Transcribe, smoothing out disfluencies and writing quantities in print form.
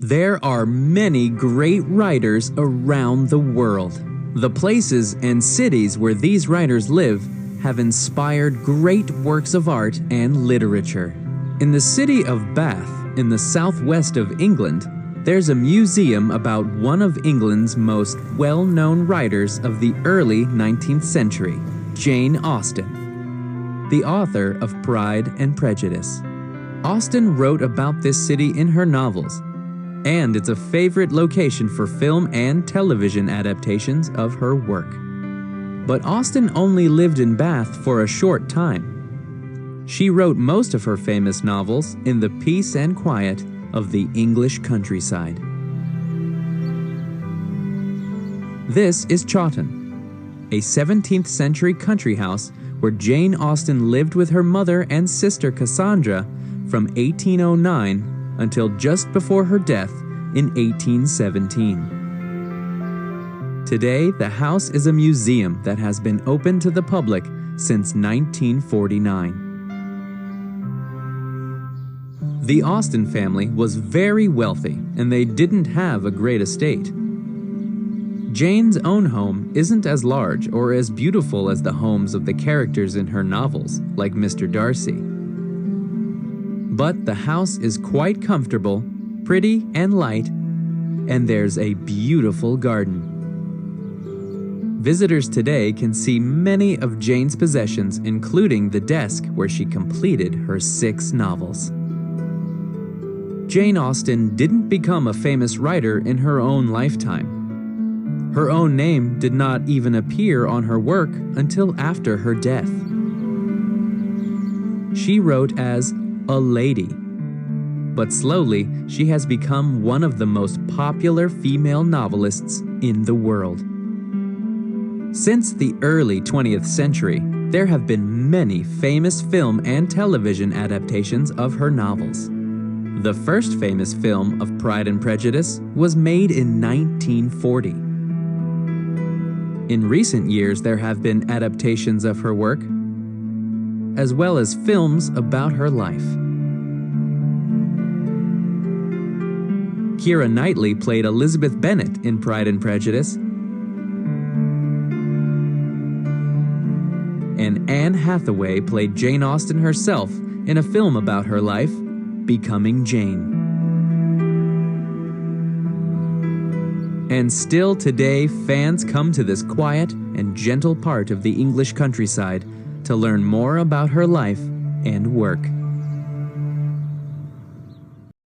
There are many great writers around the world. The places and cities where these writers live have inspired great works of art and literature. In the city of Bath, in the southwest of England, there's a museum about one of England's most well-known writers of the early 19th century, Jane Austen, the author of Pride and Prejudice. Austen wrote about this city in her novels, and it's a favorite location for film and television adaptations of her work. But Austen only lived in Bath for a short time. She wrote most of her famous novels in the peace and quiet of the English countryside. This is Chawton, a 17th century country house where Jane Austen lived with her mother and sister Cassandra from 1809 until just before her death in 1817. Today, the house is a museum that has been open to the public since 1949. The Austen family was very wealthy, and they didn't have a great estate. Jane's own home isn't as large or as beautiful as the homes of the characters in her novels, like Mr. Darcy. But the house is quite comfortable, pretty and light, and there's a beautiful garden. Visitors today can see many of Jane's possessions, including the desk where she completed her 6 novels. Jane Austen didn't become a famous writer in her own lifetime. Her own name did not even appear on her work until after her death. She wrote as a lady, but slowly she has become one of the most popular female novelists in the world. Since the early 20th century, there have been many famous film and television adaptations of her novels. The first famous film of Pride and Prejudice was made in 1940. In recent years, there have been adaptations of her work, as well as films about her life. Keira Knightley played Elizabeth Bennet in Pride and Prejudice, and Anne Hathaway played Jane Austen herself in a film about her life, Becoming Jane. And still today, fans come to this quiet and gentle part of the English countryside to learn more about her life and work.